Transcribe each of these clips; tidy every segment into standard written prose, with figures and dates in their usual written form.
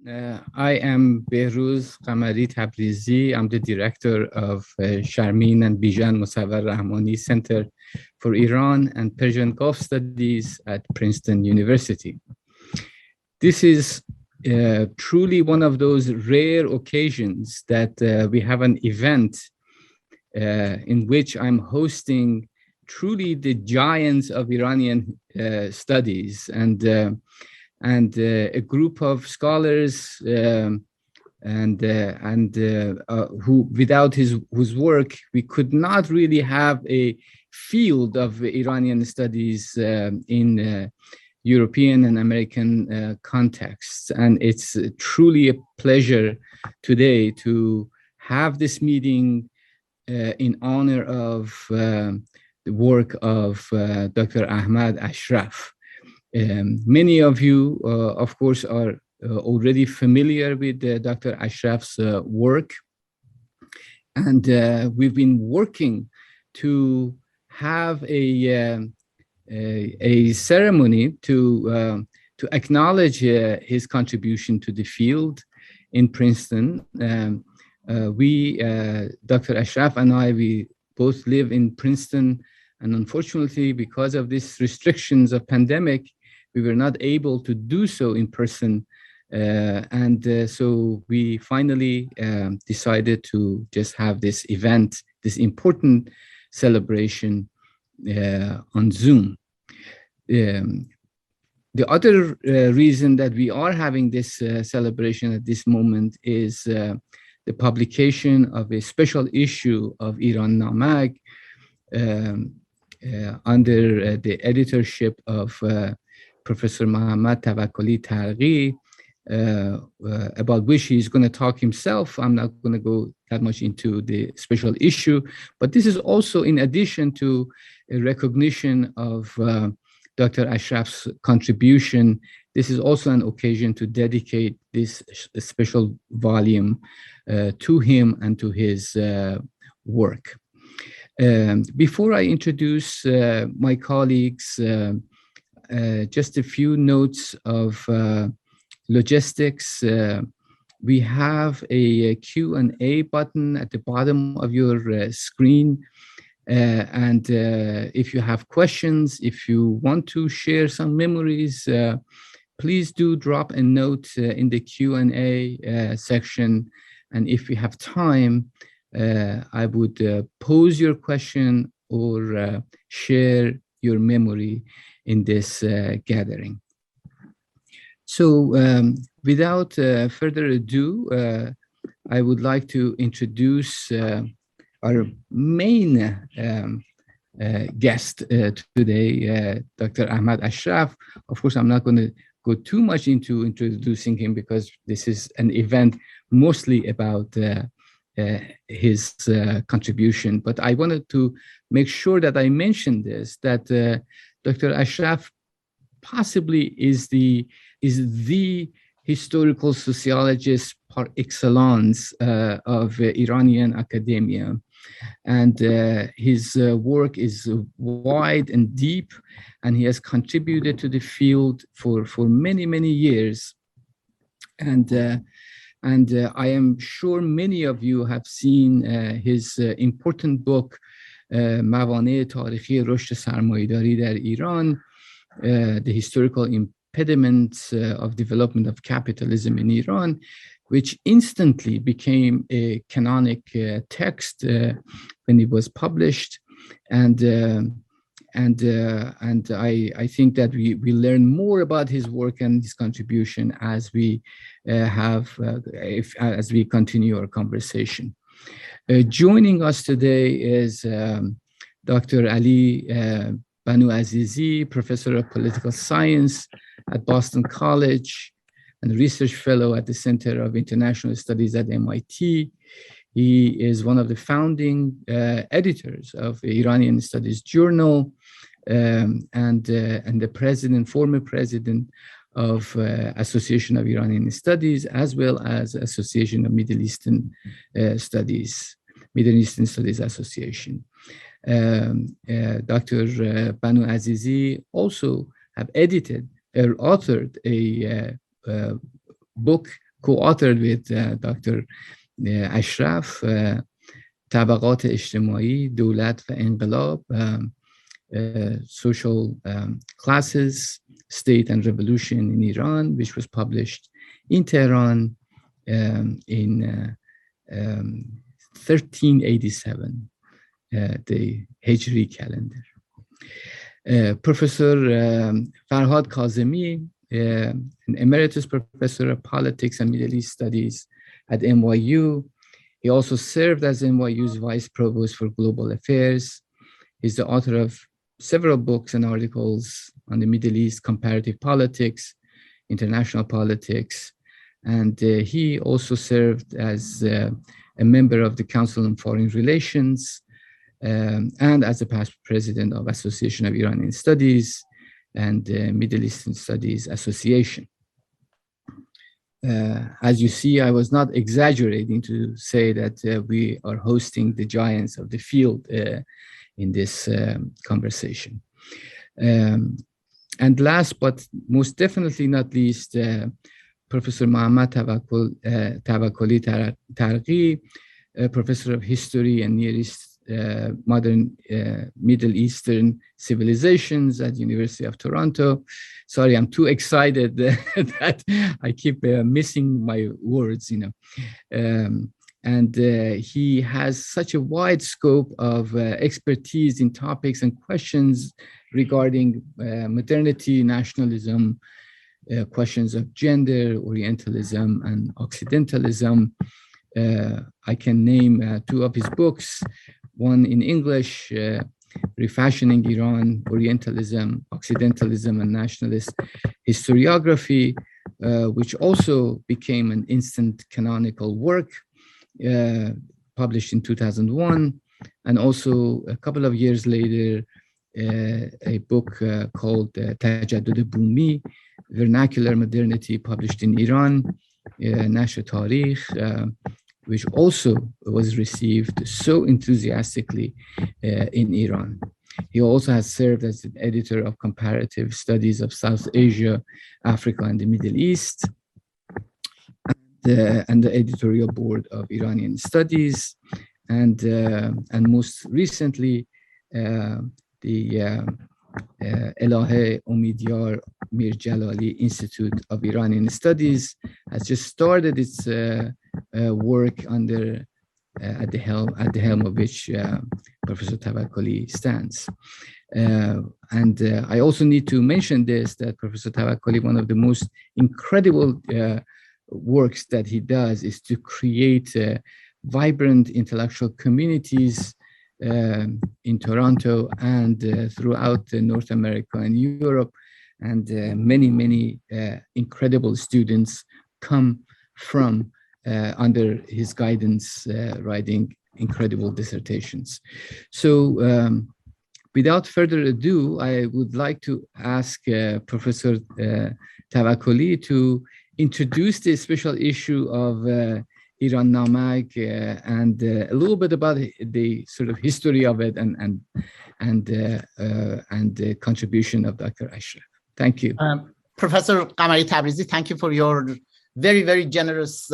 I am Behruz Qamari Tabrizi. I'm the director of Sharmin and Bijan Mossavar-Rahmani Center for Iran and Persian Gulf Studies at Princeton University. This is truly one of those rare occasions that we have an event in which I'm hosting truly the giants of Iranian studies and a group of scholars who, without whose work, we could not really have a field of Iranian studies in European and American contexts. And it's truly a pleasure today to have this meeting in honor of the work of Dr. Ahmad Ashraf. Many of you, of course, are already familiar with Dr. Ashraf's work. And we've been working to have a ceremony to acknowledge his contribution to the field in Princeton. Dr. Ashraf and I, we both live in Princeton, and unfortunately, because of these restrictions of pandemic, we were not able to do so in person. So we finally decided to just have this event, this important celebration on Zoom. The other reason that we are having this celebration at this moment is the publication of a special issue of Iran Namak under the editorship of Professor Mohamad Tavakoli-Targhi, about which he's going to talk himself. I'm not going to go that much into the special issue, but this is also in addition to a recognition of Dr. Ashraf's contribution. This is also an occasion to dedicate this special volume to him and to his work. Before I introduce my colleagues, just a few notes of logistics. We have a Q&A button at the bottom of your screen. And if you have questions, if you want to share some memories, please do drop a note in the Q&A section. And if we have time, I would pose your question or share your memory in this gathering. So without further ado, I would like to introduce our main guest today, Dr. Ahmad Ashraf. Of course, I'm not going to go too much into introducing him because this is an event mostly about his contribution. But I wanted to make sure that I mentioned this, that Dr. Ashraf possibly is the historical sociologist par excellence of Iranian academia. And his work is wide and deep, and he has contributed to the field for many, many years. And I am sure many of you have seen his important book, موانع تاریخی رشد سرمایه‌داری در Iran, the historical impediments of development of capitalism in Iran, which instantly became a canonic text when it was published. And I think that we learn more about his work and his contribution as we as we continue our conversation. Joining us today is Dr. Ali Banuazizi, professor of political science at Boston College and research fellow at the Center of International Studies at MIT. He is one of the founding editors of the Iranian Studies Journal and the former president of Association of Iranian Studies, as well as Association of Middle Eastern Studies Association. Dr. Banuazizi also have edited or authored a book co-authored with Dr. Ashraf, طبقات اجتماعی، دولت و انقلاب, social classes, state and revolution in Iran, which was published in Tehran in 1387, the Hijri calendar. Professor Farhad Kazemi, an emeritus professor of politics and Middle East studies at NYU. He also served as NYU's vice provost for global affairs. He's the author of several books and articles on the Middle East, comparative politics, international politics, and he also served as a member of the Council on Foreign Relations and as a past president of Association of Iranian Studies and Middle Eastern Studies Association. As you see, I was not exaggerating to say that we are hosting the giants of the field in this conversation. And last but most definitely not least, Professor Mohamad Tavakoli-Targhi, professor of history and Near East, modern Middle Eastern civilizations at University of Toronto. Sorry, I'm too excited that I keep missing my words, and he has such a wide scope of expertise in topics and questions regarding modernity, nationalism, questions of gender, Orientalism, and Occidentalism. I can name two of his books, one in English, Refashioning Iran, Orientalism, Occidentalism, and Nationalist Historiography, which also became an instant canonical work, published in 2001, and also a couple of years later, a book called Tajaddud Bumi, Vernacular Modernity, published in Iran, Nashr Tarikh, which also was received so enthusiastically in Iran. He also has served as the editor of Comparative Studies of South Asia, Africa, and the Middle East, and the editorial board of Iranian Studies, and most recently, the Elahe Omidyar Mir Jalali Institute of Iranian Studies has just started its work under at the helm of which Professor Tavakoli stands. And I also need to mention this, that Professor Tavakoli, one of the most incredible works that he does is to create vibrant intellectual communities in Toronto and throughout North America and Europe, and many incredible students come from under his guidance, writing incredible dissertations. So without further ado, I would like to ask Professor Tavakoli to introduce the special issue of Iran Namak and a little bit about the sort of history of it and the contribution of Dr. Ashraf. Thank you. Professor Qamari Tabrizi, thank you for your very generous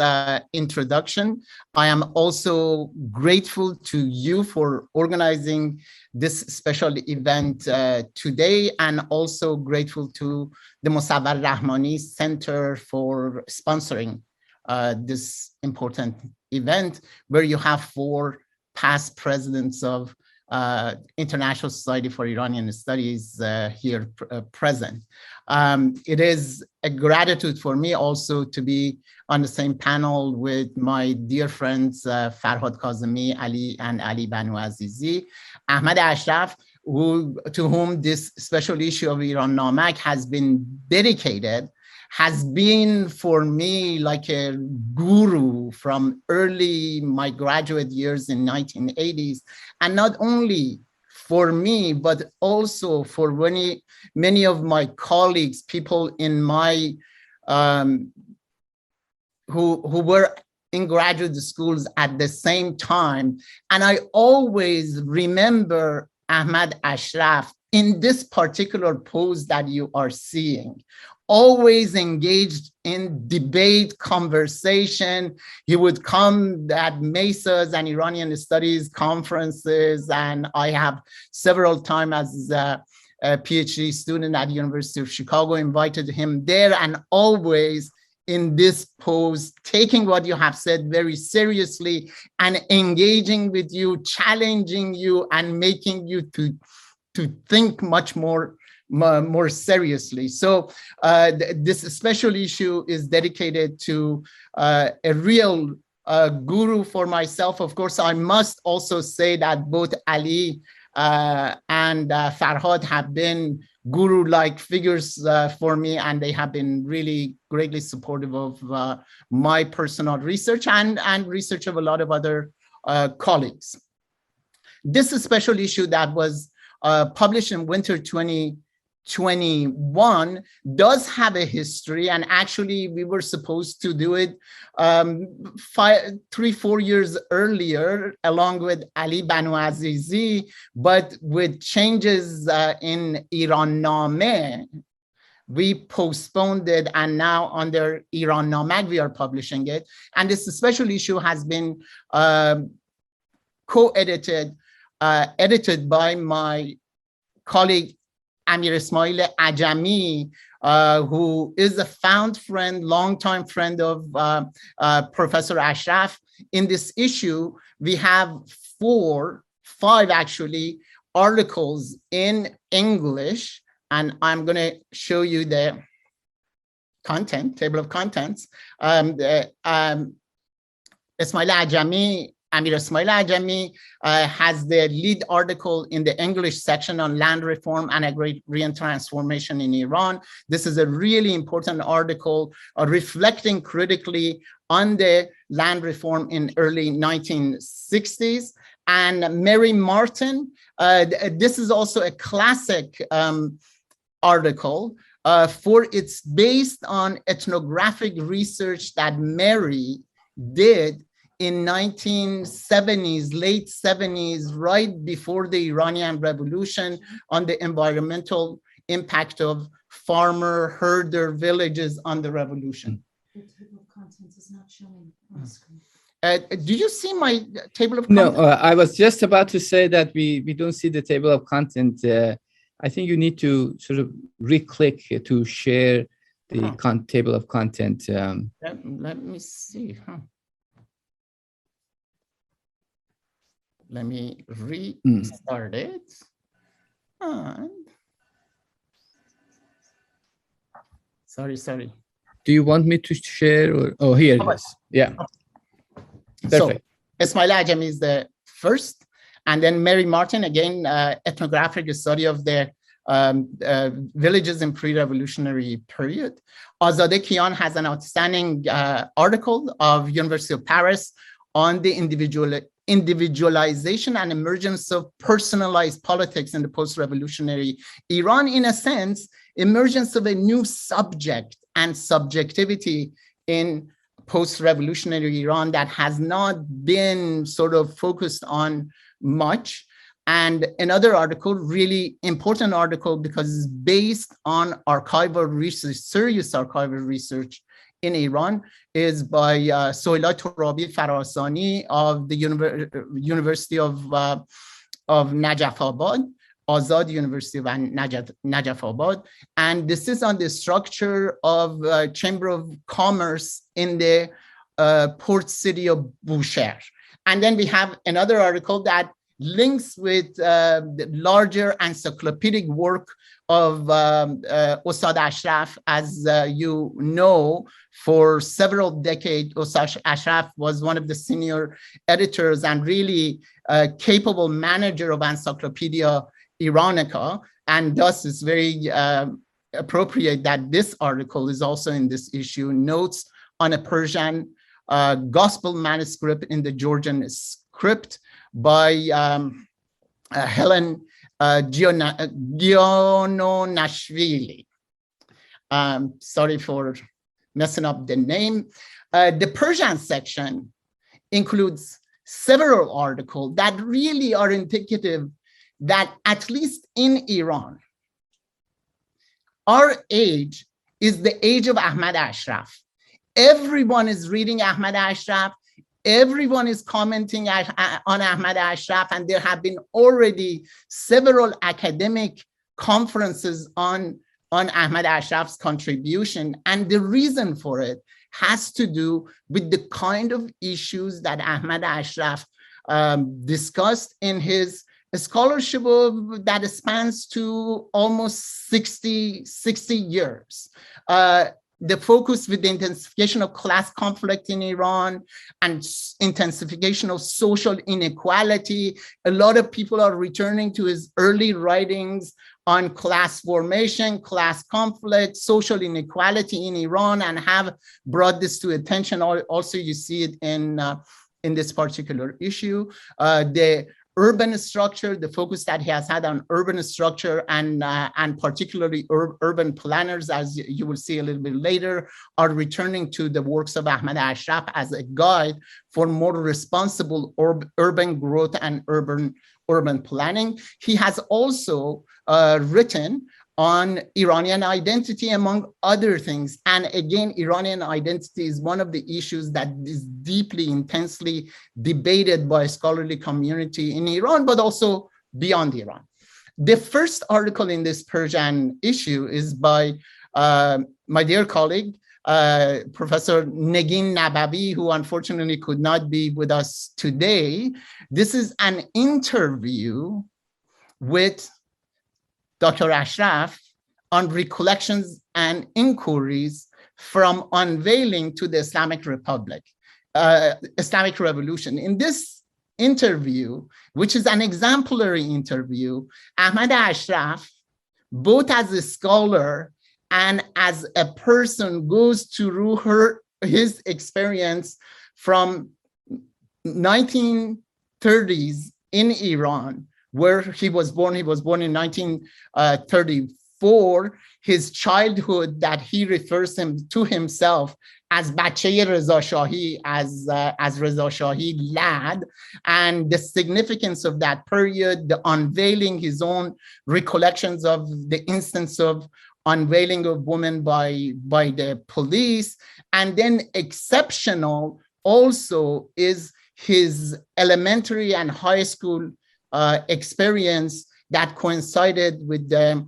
introduction. I am also grateful to you for organizing this special event today, and also grateful to the Mossavar-Rahmani Center for sponsoring this important event, where you have 4 past presidents of International Society for Iranian Studies here present. It is a gratitude for me also to be on the same panel with my dear friends Farhad Kazemi, Ali Banuazizi, Ahmad Ashraf, to whom this special issue of Iran Namak has been dedicated, has been for me like a guru from early my graduate years in 1980s, and not only for me, but also for many of my colleagues, people in my who were in graduate schools at the same time. And I always remember Ahmad Ashraf in this particular pose that you are seeing, always engaged in debate, conversation. He would come at MESAs and Iranian studies conferences, and I have several times as a PhD student at the University of Chicago invited him there, and always in this pose, taking what you have said very seriously and engaging with you, challenging you, and making you to think much more seriously. So this special issue is dedicated to a real guru for myself. Of course, I must also say that both Ali and Farhad have been guru-like figures for me, and they have been really greatly supportive of my personal research and research of a lot of other colleagues. This special issue that was published in winter 2021 does have a history, and actually we were supposed to do it 3-4 years earlier along with Ali Banuazizi, but with changes in Iran Namak, we postponed it, and now under Iran Namak we are publishing it. And this special issue has been edited by my colleague Amir Ismail Ajami, who is a longtime friend of Professor Ashraf. In this issue, we have 5 actually articles in English, and I'm going to show you the table of contents. Amir Ismail Ajami has the lead article in the English section on land reform and agrarian transformation in Iran. This is a really important article reflecting critically on the land reform in early 1960s. And Mary Martin, this is also a classic article, for it's based on ethnographic research that Mary did in 1970s, late 70s, right before the Iranian Revolution, on the environmental impact of farmer herder villages on the revolution. The table of contents is not showing on the screen. Do you see my table of contents? No, I was just about to say that we don't see the table of content. I think you need to sort of re-click to share the table of content. Let me see. Let me restart it. Sorry. Do you want me to share? Or, here it is. Yeah. Perfect. So Ismail Ajami is the first, and then Mary Martin, again, ethnographic study of the villages in pre-revolutionary period. Azadeh Kian has an outstanding article of University of Paris on the individualization and emergence of personalized politics in the post-revolutionary Iran. In a sense, emergence of a new subject and subjectivity in post-revolutionary Iran that has not been sort of focused on much. And another article, really important article, because it's based on archival research, serious archival research in Iran, is by Sohila Torabi Farasani of the University of Najaf Abad, Azad University of Najaf Abad. And this is on the structure of Chamber of Commerce in the port city of Bushehr. And then we have another article that links with the larger encyclopedic work of Ustad Ashraf. As you know, for several decades, Ustad Ashraf was one of the senior editors and really capable manager of Encyclopedia Iranica, and thus it's very appropriate that this article is also in this issue. Notes on a Persian gospel manuscript in the Georgian script by Helen Giononashvili. Sorry for messing up the name. The Persian section includes several articles that really are indicative that at least in Iran, our age is the age of Ahmad Ashraf. Everyone is reading Ahmad Ashraf. Everyone is commenting on Ahmad Ashraf, and there have been already several academic conferences on Ahmad Ashraf's contribution. And the reason for it has to do with the kind of issues that Ahmad Ashraf discussed in his scholarship that spans to almost 60 years. The focus with the intensification of class conflict in Iran and intensification of social inequality. A lot of people are returning to his early writings on class formation, class conflict, social inequality in Iran, and have brought this to attention. Also, you see it in this particular issue. The urban structure, the focus that he has had on urban structure and particularly urban planners, as you will see a little bit later, are returning to the works of Ahmad Ashraf as a guide for more responsible urban growth and urban planning. He has also written on Iranian identity, among other things. And again, Iranian identity is one of the issues that is deeply, intensely debated by scholarly community in Iran, but also beyond Iran. The first article in this Persian issue is by my dear colleague, Professor Negin Nabavi, who unfortunately could not be with us today. This is an interview with Dr. Ashraf on recollections and inquiries from unveiling to the Islamic Republic, Islamic Revolution. In this interview, which is an exemplary interview, Ahmad Ashraf, both as a scholar and as a person, goes through his experience from 1930s in Iran, where he was born. He was born in 1934. His childhood, that he refers to himself as Bache Reza Shahi, as Reza Shahi lad, and the significance of that period, the unveiling, his own recollections of the instance of unveiling of women by the police. And then exceptional also is his elementary and high school experience that coincided with the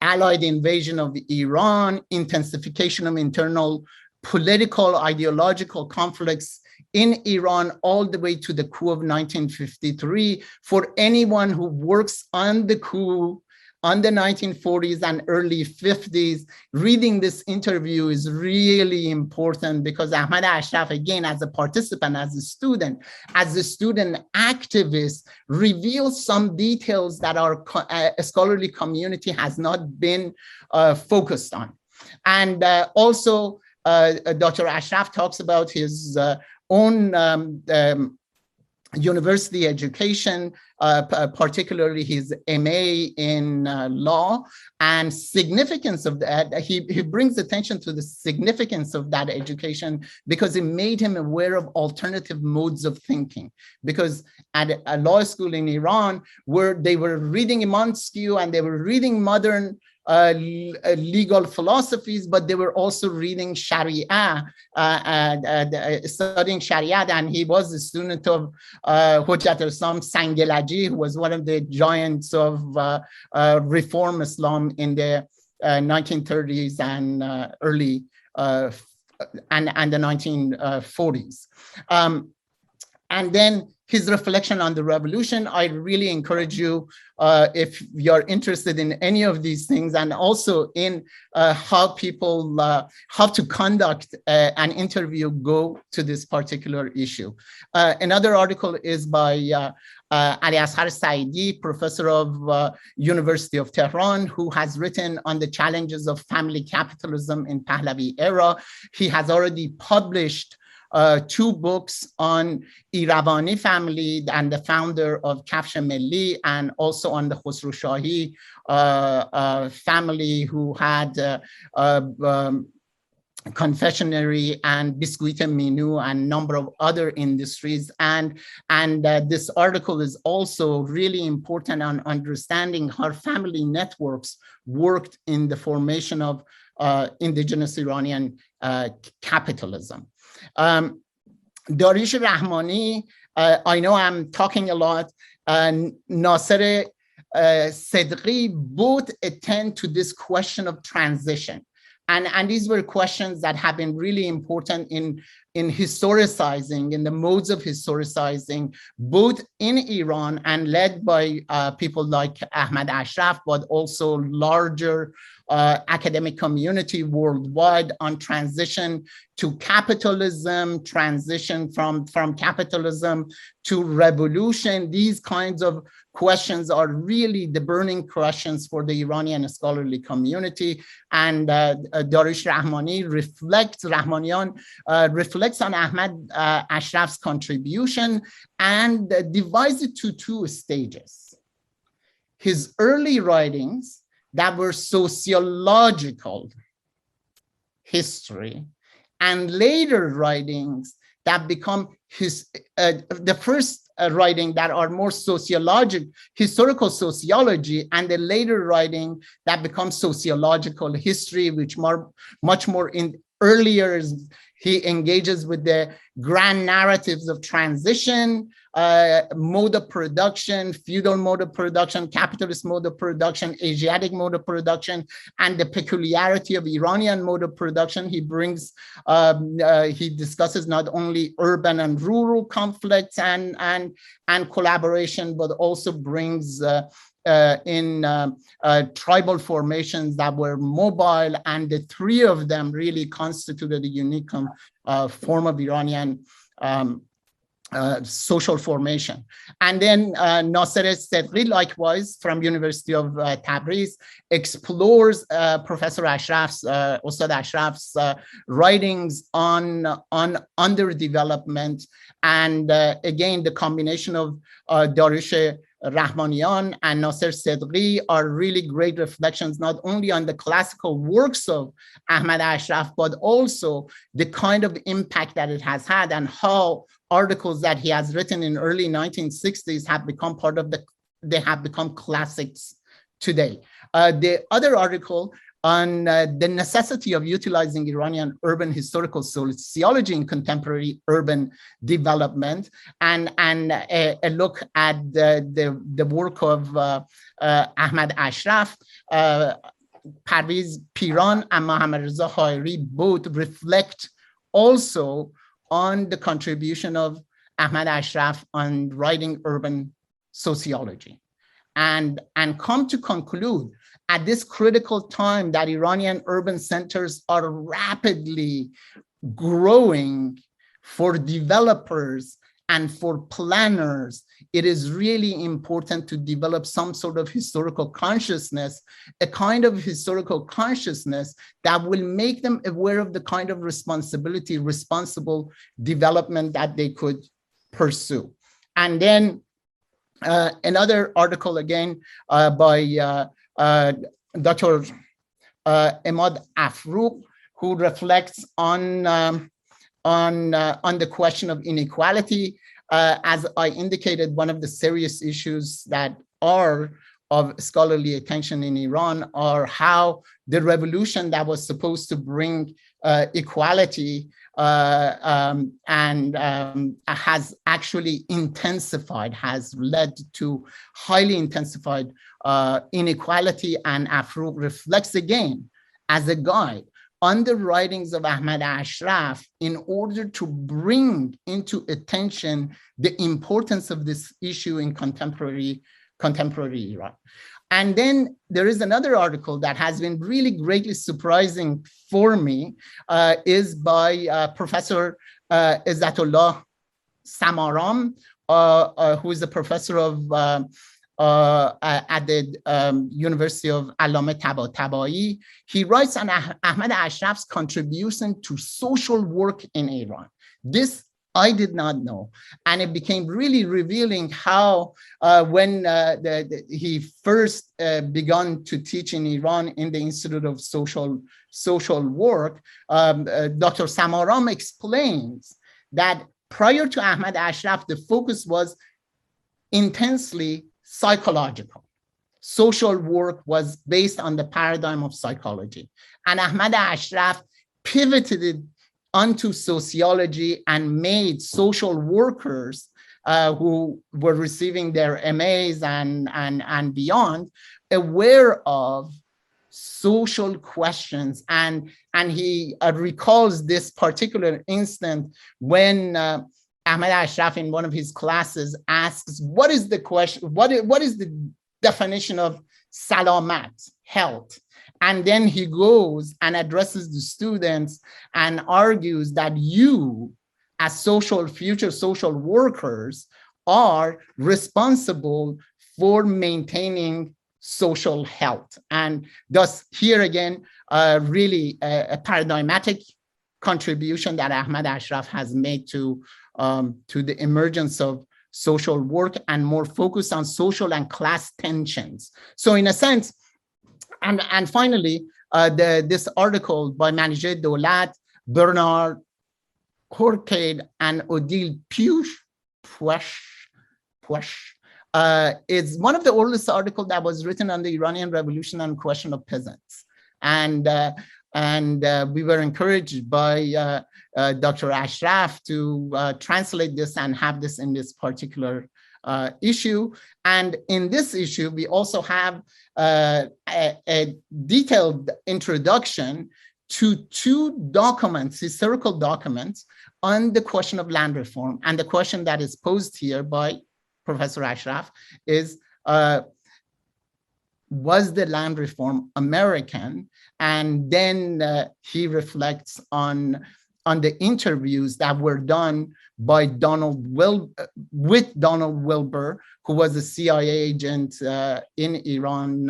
Allied invasion of Iran, intensification of internal political, ideological conflicts in Iran, all the way to the coup of 1953. For anyone who works on the coup on the 1940s and early 50s, reading this interview is really important, because Ahmad Ashraf, again, as a participant, as a student activist, reveals some details that our scholarly community has not been focused on. And also, Dr. Ashraf talks about his own university education, particularly his MA in law, and significance of that. He brings attention to the significance of that education because it made him aware of alternative modes of thinking. Because at a law school in Iran, where they were reading Montesquieu and they were reading modern legal philosophies, but they were also reading Sharia, studying Sharia. And he was a student of Hujjat al-Islam Sangelaji, who was one of the giants of Reform Islam in the 1930s and early and the 1940s. And then his reflection on the revolution. I really encourage you, if you're interested in any of these things, and also in how people, how to conduct an interview, go to this particular issue. Another article is by Ali Asghar Saidi, professor of University of Tehran, who has written on the challenges of family capitalism in Pahlavi era. He has already published 2 books on Iravani family and the founder of Kafsh Milli, and also on the Khosrow Shahi family, who had confectionery and biscuit and menu and number of other industries. And this article is also really important on understanding how family networks worked in the formation of indigenous Iranian capitalism. Darish Rahmani, I know I'm talking a lot, Nasser Sedghi both attend to this question of transition. And these were questions that have been really important in historicizing, in the modes of historicizing, both in Iran and led by people like Ahmad Ashraf, but also larger academic community worldwide on transition to capitalism, transition from capitalism to revolution. These kinds of questions are really the burning questions for the Iranian scholarly community. And Darish Rahmani reflects on Ahmad Ashraf's contribution and divides it to two stages. His early writings that were sociological history, and later writings that become the first writing that are more historical sociology, and the later writing that becomes sociological history, which much more earlier he engages with the grand narratives of transition, mode of production, feudal mode of production, capitalist mode of production, Asiatic mode of production, and the peculiarity of Iranian mode of production. He brings, he discusses not only urban and rural conflicts and collaboration, but also brings in tribal formations that were mobile, and the three of them really constituted a unique form of Iranian social formation. And then Nasser Sedghi, likewise, from University of Tabriz, explores Professor Ashraf's, Ustad Ashraf's writings on underdevelopment. And again, the combination of Darish Rahmanian and Nasser Sedghi are really great reflections, not only on the classical works of Ahmad Ashraf, but also the kind of impact that it has had, and how articles that he has written in early 1960s have become they have become classics today. The other article on the necessity of utilizing Iranian urban historical sociology in contemporary urban development, and a look at the work of Ahmad Ashraf, Parviz Piran and Mohammad Reza Hairi both reflect also on the contribution of Ahmad Ashraf on writing urban sociology, and come to conclude at this critical time that Iranian urban centers are rapidly growing for developers and for planners. It is really important to develop some sort of historical consciousness, a kind of historical consciousness that will make them aware of the kind of responsible development that they could pursue. And then another article again by Dr. Ahmad Ashraf, who reflects on the question of inequality. As I indicated, one of the serious issues that are of scholarly attention in Iran are how the revolution that was supposed to bring equality has actually intensified, has led to highly intensified inequality. And Ashraf reflects again as a guide on the writings of Ahmad Ashraf in order to bring into attention the importance of this issue in contemporary Iran. And then there is another article that has been really greatly surprising for me, is by Professor Izzatullah Samaram, who is a professor of at the University of Allame Tabatabai. He writes on Ahmad Ashraf's contribution to social work in Iran. This I did not know. And it became really revealing how when he first began to teach in Iran in the Institute of Social Work, Dr. Samaram explains that prior to Ahmad Ashraf, the focus was intensely psychological. Social work was based on the paradigm of psychology. And Ahmad Ashraf pivoted it onto sociology and made social workers who were receiving their MAs and beyond aware of social questions. And he recalls this particular instant when Ahmad Ashraf in one of his classes asks, what is the question, what is the definition of salamat, health? And then he goes and addresses the students and argues that you, as future social workers, are responsible for maintaining social health. And thus, here again, really a paradigmatic contribution that Ahmad Ashraf has made to the emergence of social work and more focus on social and class tensions. So in a sense, and finally, this article by Manager Dolat, Bernard Horcade, and Odile Puech is one of the oldest articles that was written on the Iranian Revolution and question of peasants. And we were encouraged by Dr. Ashraf to translate this and have this in this particular issue. And in this issue, we also have a detailed introduction to two documents, historical documents, on the question of land reform. And the question that is posed here by Professor Ashraf is, was the land reform American? And then he reflects on the interviews that were done by with Donald Wilbur, who was a CIA agent in Iran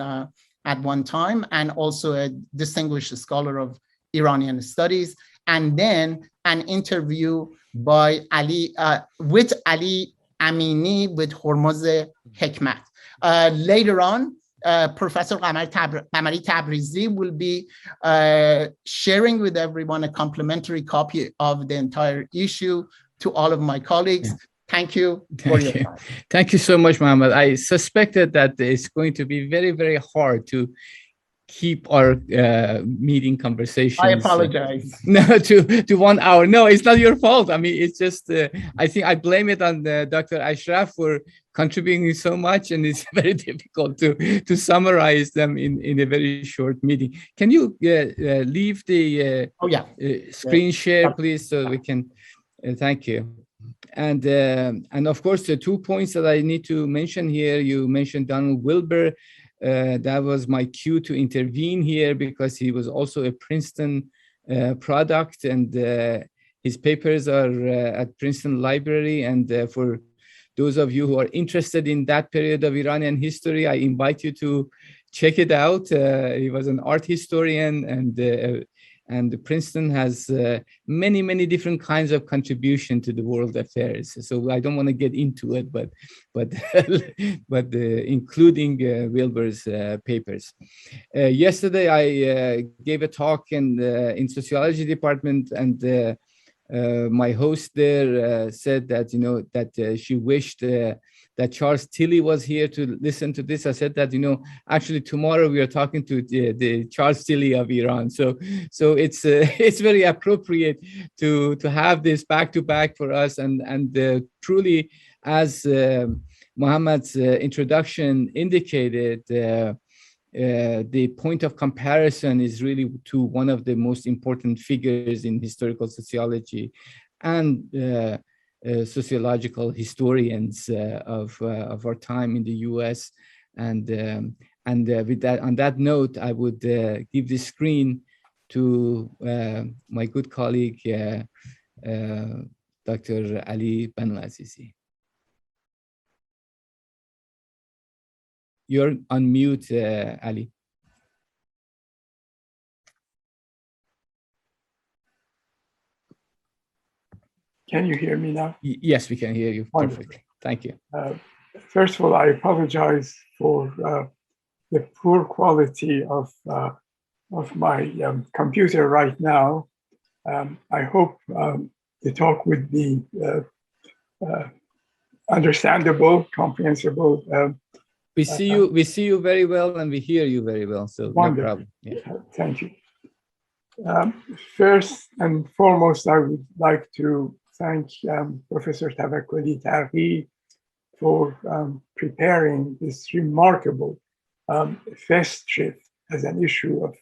at one time, and also a distinguished scholar of Iranian studies. And then an interview by with Ali Amini with Hormuz Hekmat. Later on, Professor Qamari Tabrizi will be sharing with everyone a complimentary copy of the entire issue to all of my colleagues. Thank you for your time. Thank you so much, Mohamad. I suspected that it's going to be very, very hard to keep our meeting conversations. I apologize. To 1 hour. No, it's not your fault. I mean, it's just, I think I blame it on Dr. Ashraf for contributing so much, and it's very difficult to summarize them in a very short meeting. Can you leave the screen share, please, so we can, thank you. And of course, the 2 points that I need to mention here, you mentioned Donald Wilbur. That was my cue to intervene here because he was also a Princeton product, and his papers are at Princeton Library. And for those of you who are interested in that period of Iranian history, I invite you to check it out. He was an art historian, and Princeton has many, many different kinds of contribution to the world affairs. So I don't want to get into it, but including Wilbur's papers. Yesterday, I gave a talk in sociology department, and my host there said that, that she wished that Charles Tilly was here to listen to this. I said that, actually tomorrow we are talking to the Charles Tilly of Iran. So it's very appropriate to have this back to back for us. And truly, as Mohammad's introduction indicated, the point of comparison is really to one of the most important figures in historical sociology and sociological historians of our time in the U.S. And with that, on that note, I would give the screen to my good colleague, Dr. Ali Banuazizi. You're on mute, Ali. Can you hear me now? Yes, we can hear you perfectly. Thank you. First of all, I apologize for the poor quality of my computer right now. I hope the talk would be understandable, comprehensible. We see you very well, and we hear you very well. So wonderful. No problem. Yeah. Thank you. First and foremost, I would like to thank Professor Tavakoli-Targhi for preparing this remarkable fest shift as an issue of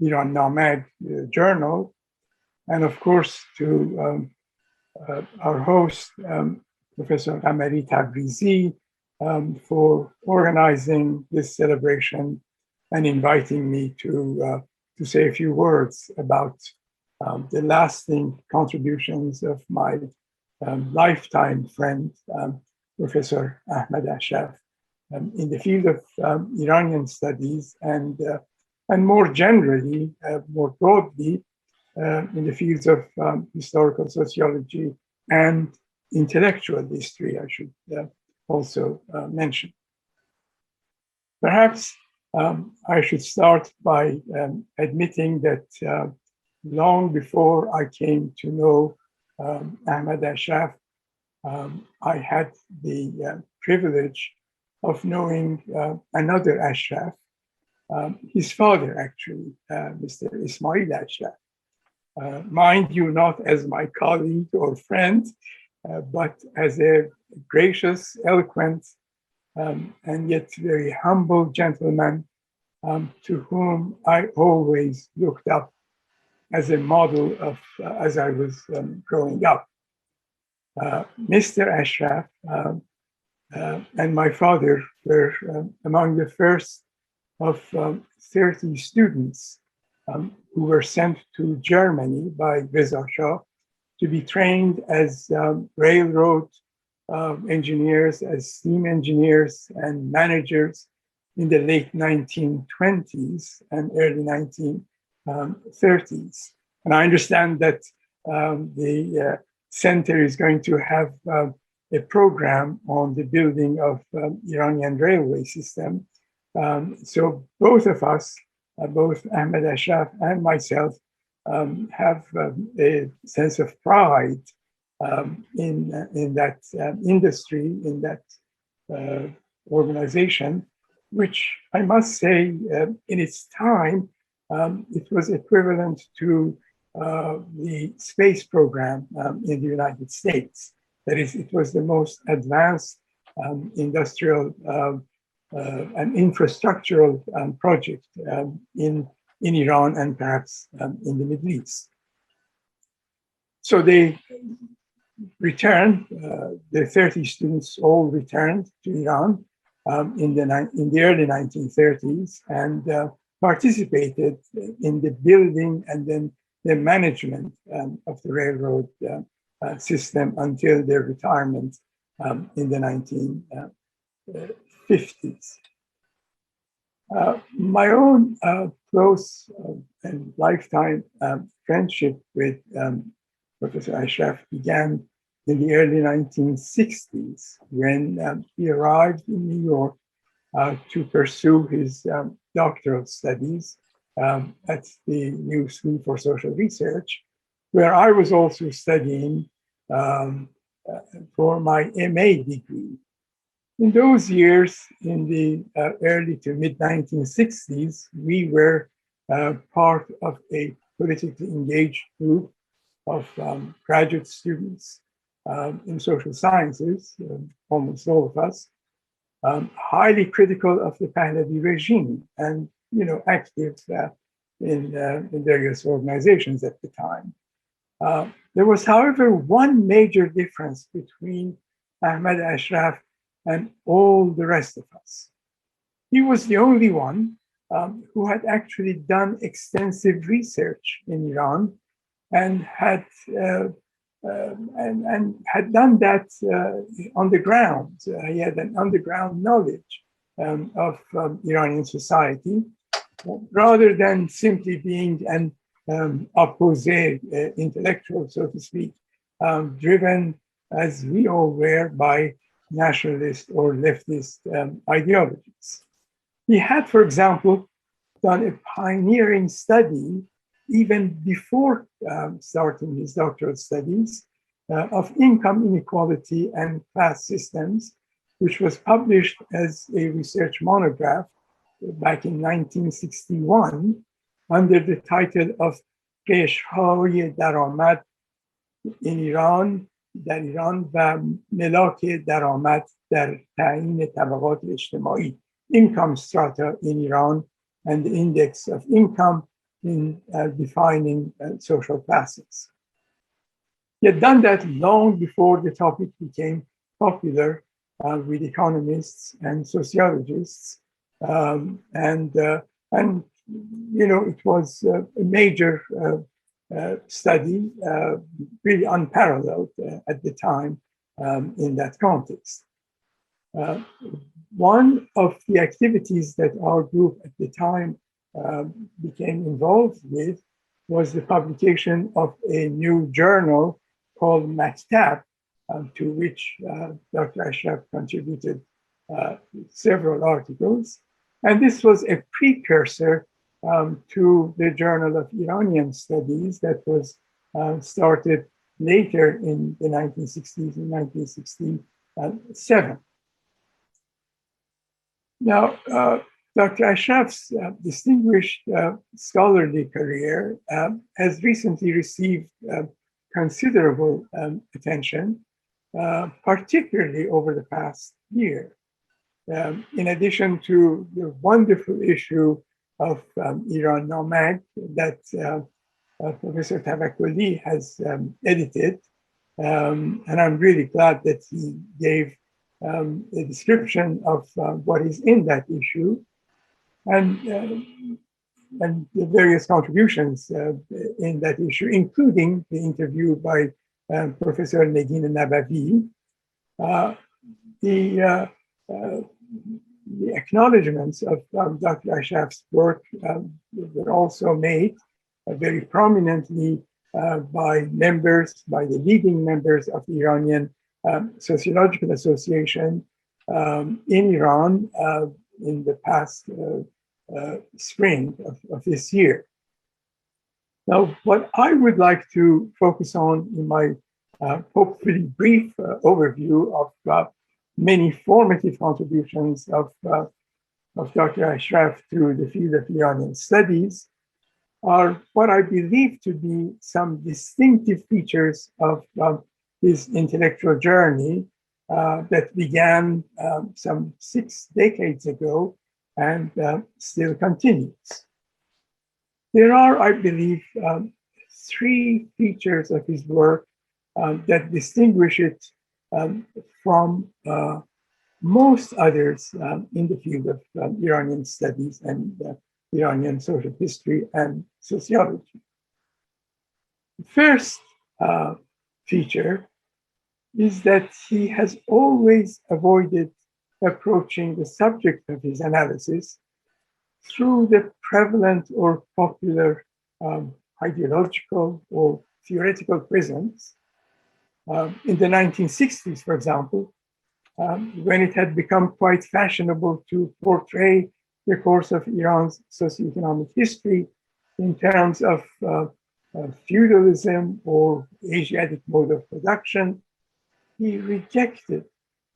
Iran Namak journal, and of course to our host, Professor Tabrizi, for organizing this celebration and inviting me to say a few words about the lasting contributions of my lifetime friend, Professor Ahmad Ashraf, in the field of Iranian studies and more generally, more broadly, in the fields of historical sociology and intellectual history, I should also mention. Perhaps I should start by admitting that long before I came to know Ahmad Ashraf, I had the privilege of knowing another Ashraf, his father actually, Mr. Ismail Ashraf. Mind you, not as my colleague or friend, but as a gracious, eloquent, and yet very humble gentleman to whom I always looked up as a model of as I was growing up. Mr. Ashraf and my father were among the first of 30 students who were sent to Germany by Reza Shah to be trained as railroad engineers, as steam engineers and managers in the late 1920s and early 1930s. And I understand that the center is going to have a program on the building of Iranian railway system. So both of us, both Ahmad Ashraf and myself, have a sense of pride in that industry, in that organization, which I must say, in its time, it was equivalent to the space program in the United States. That is, it was the most advanced industrial and infrastructural project in Iran and perhaps in the Middle East. So they returned, the 30 students all returned to Iran in the early 1930s and participated in the building and then the management of the railroad system until their retirement in the 1950s. My own close and lifetime friendship with Professor Ashraf began in the early 1960s when he arrived in New York to pursue his doctoral studies at the New School for Social Research, where I was also studying for my MA degree. In those years, in the early to mid 1960s, we were part of a politically engaged group of graduate students in social sciences, almost all of us, highly critical of the Pahlavi regime and active in various organizations at the time. There was, however, one major difference between Ahmad Ashraf and all the rest of us. He was the only one who had actually done extensive research in Iran and had done that on the ground. He had an underground knowledge of Iranian society, rather than simply being an opposé intellectual, so to speak, driven, as we all were, by nationalist or leftist ideologies. He had, for example, done a pioneering study even before starting his doctoral studies of income inequality and class systems, which was published as a research monograph back in 1961 under the title of قشرهای درآمد in Iran در ایران و ملاک درآمد در تعیین طبقات اجتماعی, income strata in Iran and the index of income in defining social classes. He had done that long before the topic became popular with economists and sociologists, and you know, it was a major study, really unparalleled at the time in that context. One of the activities that our group at the time became involved with was the publication of a new journal called Maktab, to which Dr. Ashraf contributed several articles. And this was a precursor to the Journal of Iranian Studies that was started later in the 1960s, in 1967. Now, Dr. Ashraf's distinguished scholarly career has recently received considerable attention, particularly over the past year. In addition to the wonderful issue of Iran Namak that Professor Tavakoli has edited, and I'm really glad that he gave a description of what is in that issue, and the various contributions in that issue, including the interview by Professor Negin Nabavi. The acknowledgements of Dr. Ashraf's work were also made very prominently by the leading members of the Iranian Sociological Association in Iran in the past spring of this year. Now, what I would like to focus on in my hopefully brief overview of many formative contributions of Dr. Ashraf to the field of Iranian studies are what I believe to be some distinctive features of his intellectual journey that began some 6 decades ago and still continues. There are, I believe, 3 features of his work that distinguish it from most others in the field of Iranian studies and Iranian social history and sociology. The first feature is that he has always avoided approaching the subject of his analysis through the prevalent or popular ideological or theoretical prisms. In the 1960s, for example, when it had become quite fashionable to portray the course of Iran's socioeconomic history in terms of feudalism or Asiatic mode of production, he rejected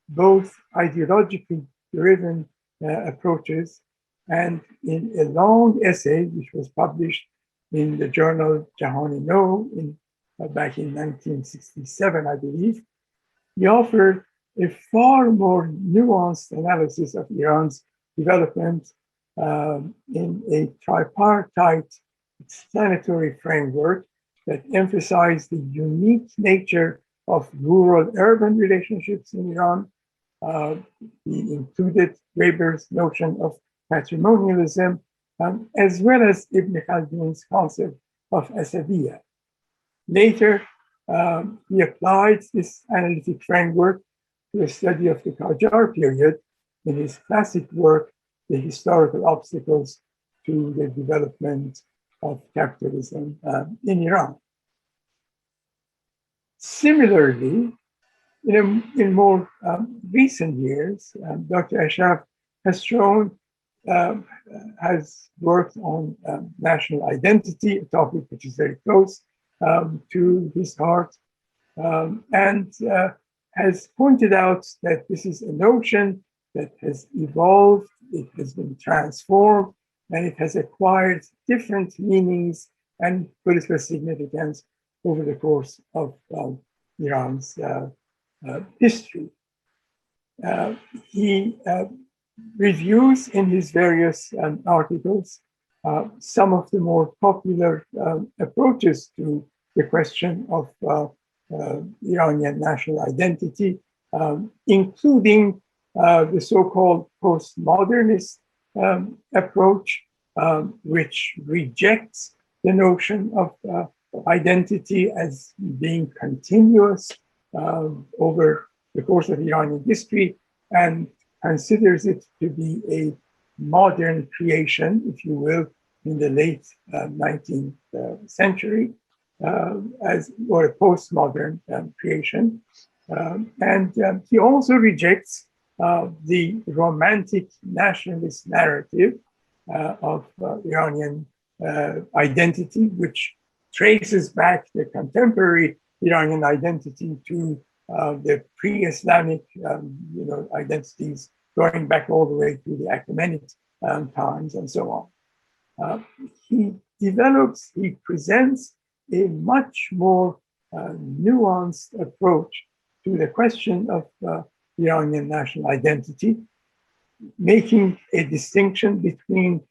both ideologically driven approaches, and in a long essay, which was published in the journal Jahani-No back in 1967, I believe, he offered a far more nuanced analysis of Iran's development in a tripartite explanatory framework that emphasized the unique nature of rural-urban relationships in Iran. He included Weber's notion of patrimonialism, as well as Ibn Khaldun's concept of Asadiyya. Later, he applied this analytic framework to a study of the Qajar period in his classic work, The Historical Obstacles to the Development of Capitalism in Iran. Similarly, in more recent years, Dr. Ashraf has has worked on national identity, a topic which is very close to his heart, and has pointed out that this is a notion that has evolved, it has been transformed, and it has acquired different meanings and political significance over the course of Iran's history. He reviews in his various articles some of the more popular approaches to the question of Iranian national identity, including the so-called postmodernist approach, which rejects the notion of identity as being continuous over the course of Iranian history and considers it to be a modern creation, if you will, in the late 19th century, or a postmodern creation. And he also rejects the romantic nationalist narrative of Iranian identity, which traces back the contemporary Iranian identity to the pre-Islamic identities, going back all the way to the Achaemenid times and so on. He presents a much more nuanced approach to the question of Iranian national identity, making a distinction between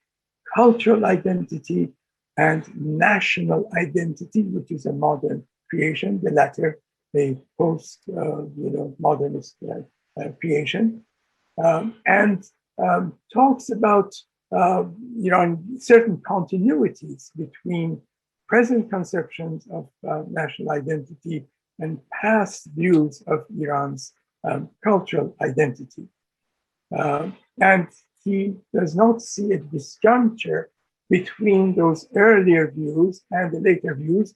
cultural identity and national identity, which is a modern creation, the latter a post-modernist creation, and talks about certain continuities between present conceptions of national identity and past views of Iran's cultural identity. And he does not see a disjuncture between those earlier views and the later views,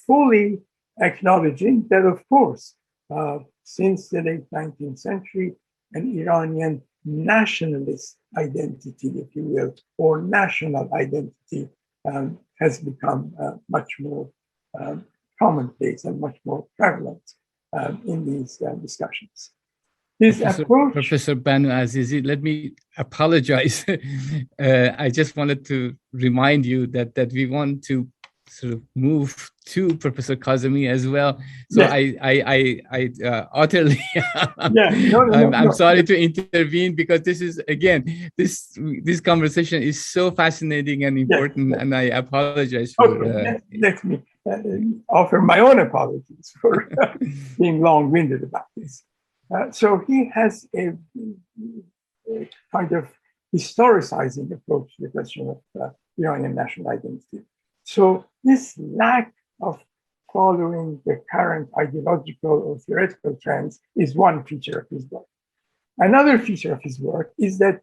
fully acknowledging that, of course, since the late 19th century, an Iranian nationalist identity, if you will, or national identity has become much more commonplace and much more prevalent in these discussions. Professor Banuazizi, let me apologize. I just wanted to remind you that we want to sort of move to Professor Kazemi as well. So yeah. I utterly, I'm sorry to intervene, because this is, again, this conversation is so fascinating and important, and I apologize for. Let me offer my own apologies for being long-winded about this. So he has a kind of historicizing approach to the question of Iranian national identity. So this lack of following the current ideological or theoretical trends is one feature of his work. Another feature of his work is that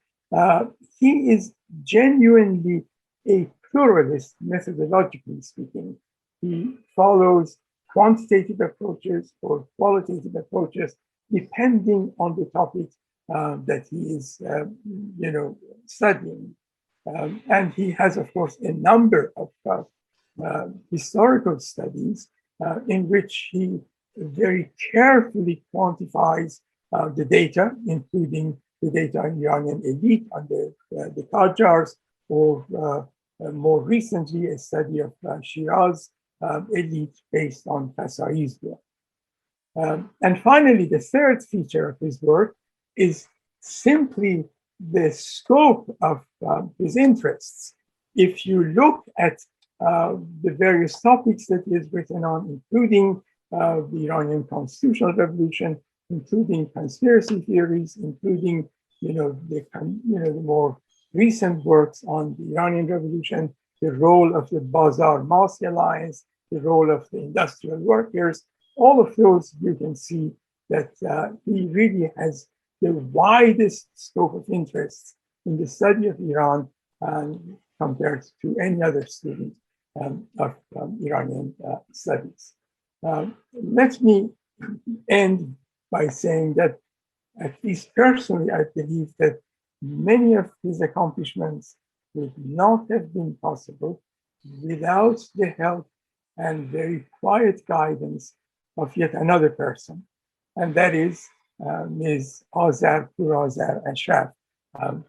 he is genuinely a pluralist, methodologically speaking. He follows quantitative approaches or qualitative approaches depending on the topic that he is, studying. And he has, of course, a number of historical studies in which he very carefully quantifies the data, including the data on Iranian elite, on the Qajars, or more recently, a study of Shiraz elite based on Kasai's work. And finally, the third feature of his work is simply the scope of his interests. If you look at the various topics that he has written on, including the Iranian constitutional revolution, including conspiracy theories, including the more recent works on the Iranian revolution, the role of the Bazar-Mosque alliance, the role of the industrial workers, all of those you can see that he really has the widest scope of interests in the study of Iran compared to any other student of Iranian studies. Let me end by saying that, at least personally, I believe that many of his accomplishments would not have been possible without the help and very quiet guidance of yet another person, and that is Ms. Azar Ashraf,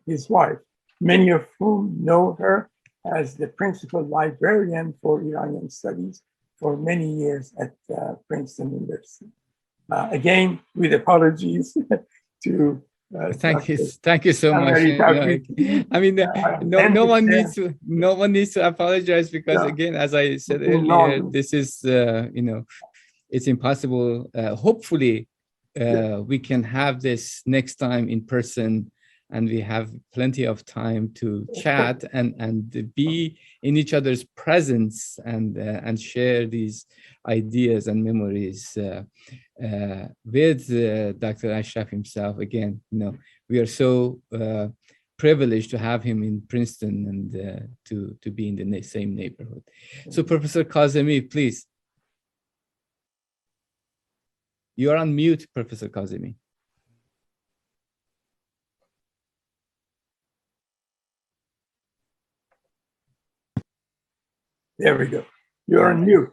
his wife, many of whom know her as the principal librarian for Iranian studies for many years at Princeton University. Again, with apologies to thank you so much. I mean, no one needs to apologize, because again, as I said earlier, this is it's impossible. Hopefully, we can have this next time in person, and we have plenty of time to chat and be in each other's presence and share these ideas and memories with Dr. Ashraf himself. Again, we are so privileged to have him in Princeton and to be in the same neighborhood. So, Professor Kazemi, please. You are on mute, Professor Kazemi. There we go. You're on mute.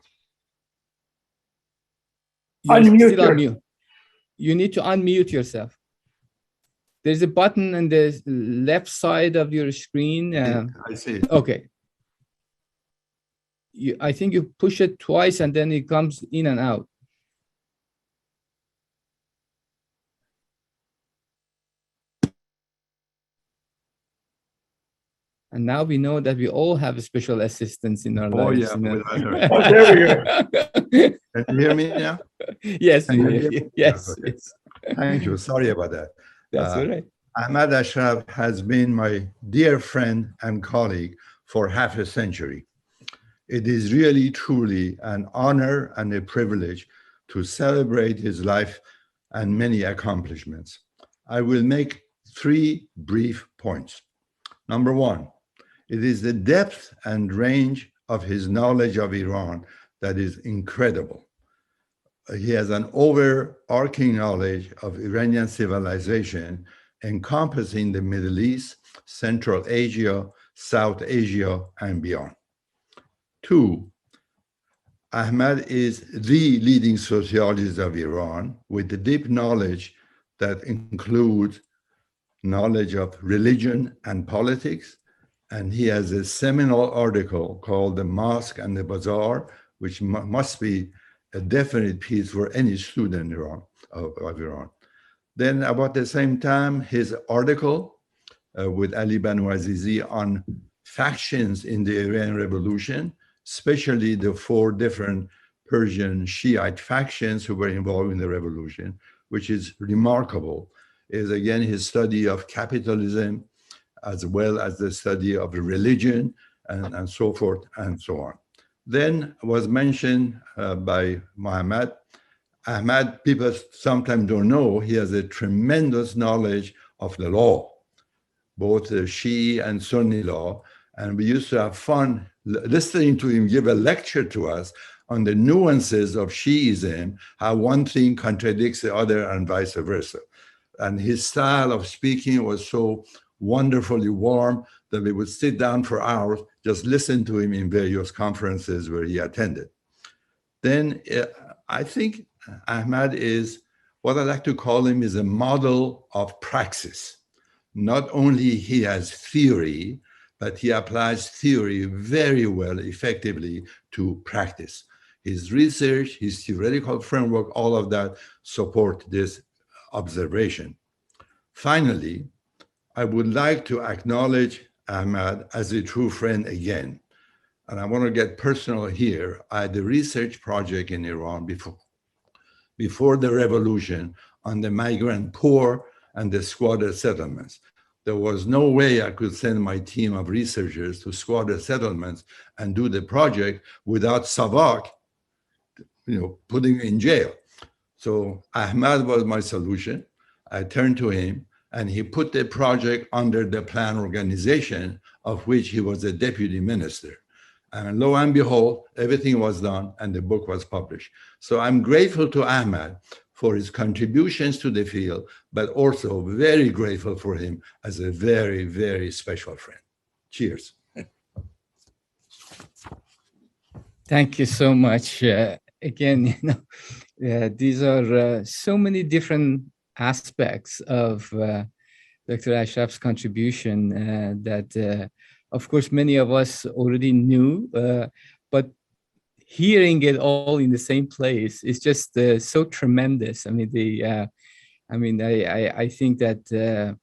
You're still on mute. You need to unmute yourself. There's a button on the left side of your screen. I see it. Okay. I think you push it twice and then it comes in and out. And now we know that we all have special assistants in our lives. Yeah. There we go. Can you hear me now? Yes. Yes. Thank you. Sorry about that. That's all right. Ahmad Ashraf has been my dear friend and colleague for half a century. It is really, truly an honor and a privilege to celebrate his life and many accomplishments. I will make 3 brief points. Number 1, it is the depth and range of his knowledge of Iran that is incredible. He has an overarching knowledge of Iranian civilization encompassing the Middle East, Central Asia, South Asia, and beyond. 2, Ahmad is the leading sociologist of Iran with the deep knowledge that includes knowledge of religion and politics, and he has a seminal article called The Mosque and the Bazaar, which must be a definite piece for any student of Iran. Then about the same time, his article with Ali Banuazizi on factions in the Iranian Revolution, especially the 4 different Persian Shiite factions who were involved in the revolution, which is remarkable, is again his study of capitalism, as well as the study of religion and so forth and so on. Then was mentioned by Mohamad. Ahmad, people sometimes don't know, he has a tremendous knowledge of the law, both the Shi'i and Sunni law. And we used to have fun listening to him give a lecture to us on the nuances of Shi'ism, how one thing contradicts the other and vice versa. And his style of speaking was so wonderfully warm that we would sit down for hours, just listen to him in various conferences where he attended. Then I think Ahmad is, what I like to call him, is a model of praxis. Not only he has theory, but he applies theory very well, effectively to practice. His research, his theoretical framework, all of that support this observation. Finally, I would like to acknowledge Ahmad as a true friend again. And I want to get personal here. I had a research project in Iran before the revolution on the migrant poor and the squatter settlements. There was no way I could send my team of researchers to squatter settlements and do the project without Savak, putting in jail. So Ahmad was my solution. I turned to him and he put the project under the plan organization of which he was a deputy minister. And lo and behold, everything was done and the book was published. So I'm grateful to Ahmad for his contributions to the field, but also very grateful for him as a very, very special friend. Cheers. Thank you so much. Again, these are so many different aspects of Dr. Ashraf's contribution that, of course, many of us already knew, but hearing it all in the same place is just so tremendous. I mean, I think that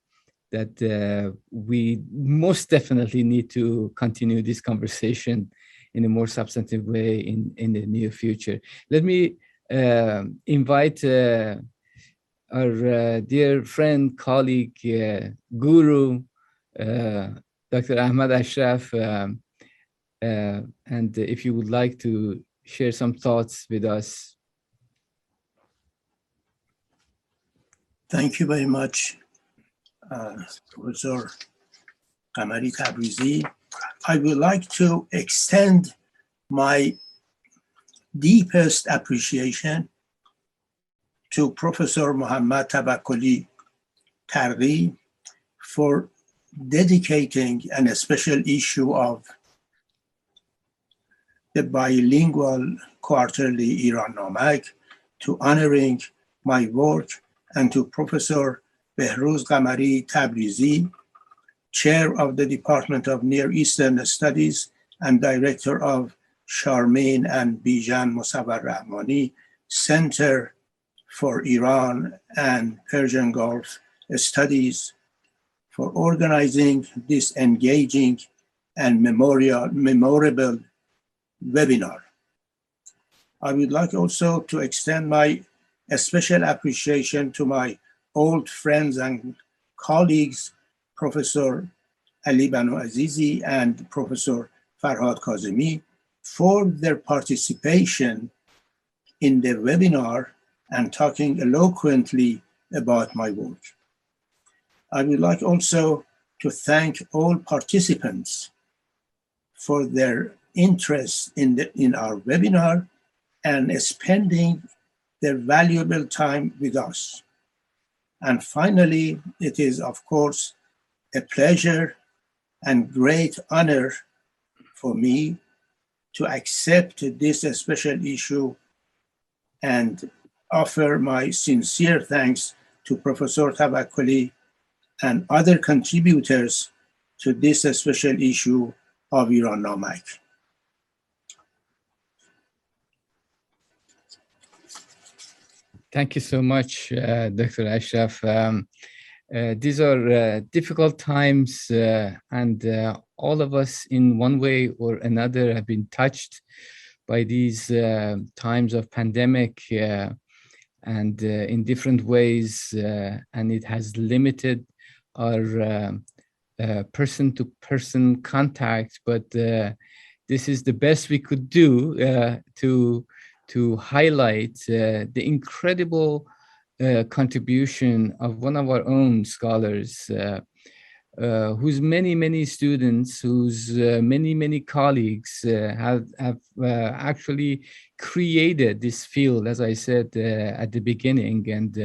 we most definitely need to continue this conversation in a more substantive way in the near future. Let me invite our dear friend, colleague, guru, Dr. Ahmad Ashraf, and if you would like to share some thoughts with us. Thank you very much, Professor Qamari-Tabrizi. I would like to extend my deepest appreciation to Professor Mohamad Tavakoli-Targhi for dedicating a special issue of the bilingual quarterly Iran Namak to honoring my work, and to Professor Behruz Qamari-Tabrizi, Chair of the Department of Near Eastern Studies and Director of Sharmin Bijan Mossavar-Rahmani Center for Iran and Persian Gulf Studies, for organizing this engaging and memorable webinar. I would like also to extend my special appreciation to my old friends and colleagues, Professor Ali Banuazizi and Professor Farhad Kazemi, for their participation in the webinar and talking eloquently about my work. I would like also to thank all participants for their interest in our webinar and spending their valuable time with us. And finally, it is, of course, a pleasure and great honor for me to accept this special issue and offer my sincere thanks to Professor Tavakoli and other contributors to this special issue of Iran Namak. Thank you so much, Dr. Ashraf. These are difficult times, and all of us in one way or another have been touched by these times of pandemic and in different ways, and it has limited our person-to-person contact, but this is the best we could do to highlight the incredible contribution of one of our own scholars, whose many students, whose many colleagues have actually created this field, as I said at the beginning, and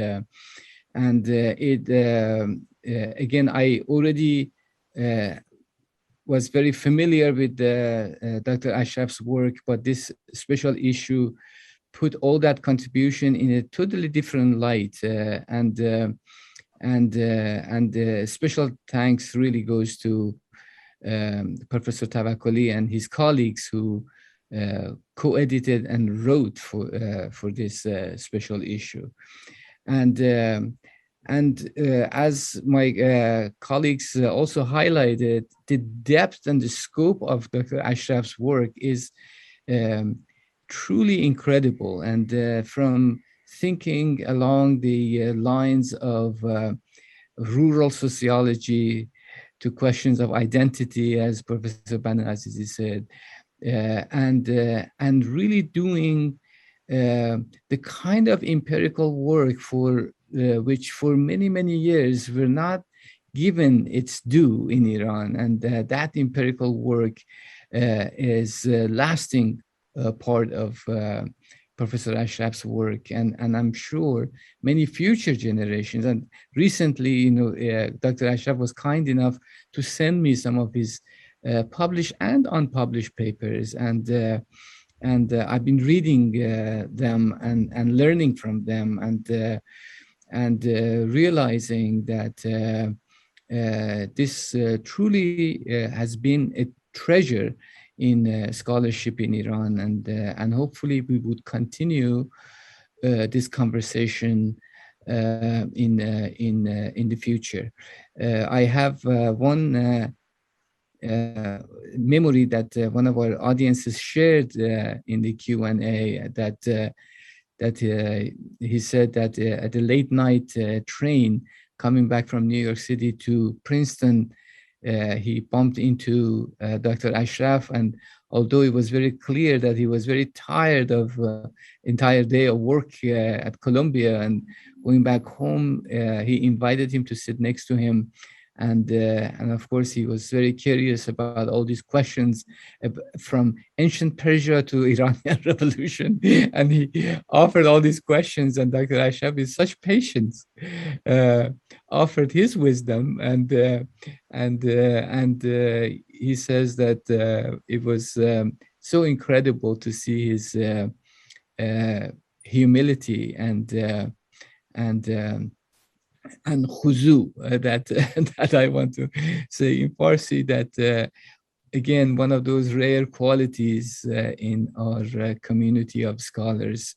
again, I already was very familiar with Dr. Ashraf's work, but this special issue put all that contribution in a totally different light, and special thanks really goes to Professor Tavakoli and his colleagues who co-edited and wrote for this special issue. And as my colleagues also highlighted, the depth and the scope of Dr. Ashraf's work is truly incredible. And from thinking along the lines of rural sociology to questions of identity, as Professor Banuazizi said, and really doing the kind of empirical work for which for many years were not given its due in Iran, and that empirical work is a lasting part of Professor Ashraf's work, and I'm sure many future generations. And recently, Dr. Ashraf was kind enough to send me some of his published and unpublished papers, and I've been reading them and learning from them, and realizing that this truly has been a treasure in scholarship in Iran, and hopefully we would continue this conversation in the future. I have one memory that one of our audiences shared in the Q&A, that he said that at a late night train coming back from New York City to Princeton, he bumped into Dr. Ashraf, and although it was very clear that he was very tired of entire day of work at Columbia and going back home, he invited him to sit next to him. And of course, he was very curious about all these questions from ancient Persia to Iranian Revolution. And he offered all these questions, and Dr. Ashraf, with such patience, offered his wisdom. And he says that it was so incredible to see his humility and khuzu that I want to say in Farsi, that again, one of those rare qualities in our community of scholars.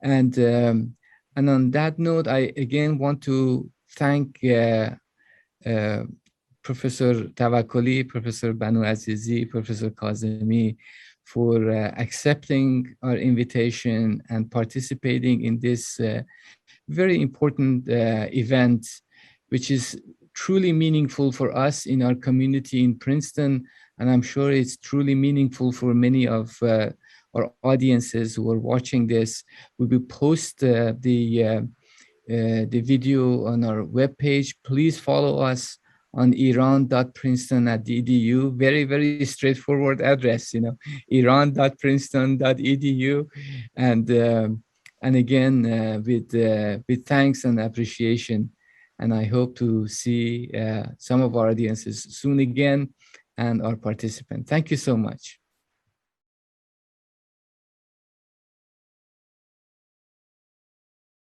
And on that note, I again want to thank Professor Tavakoli, Professor Banuazizi, Professor Kazemi for accepting our invitation and participating in this very important event, which is truly meaningful for us in our community in Princeton. And I'm sure it's truly meaningful for many of our audiences who are watching this. We will post the video on our webpage. Please follow us on iran.princeton.edu. Very, very straightforward address, iran.princeton.edu. And again, with thanks and appreciation. And I hope to see some of our audiences soon again and our participants. Thank you so much.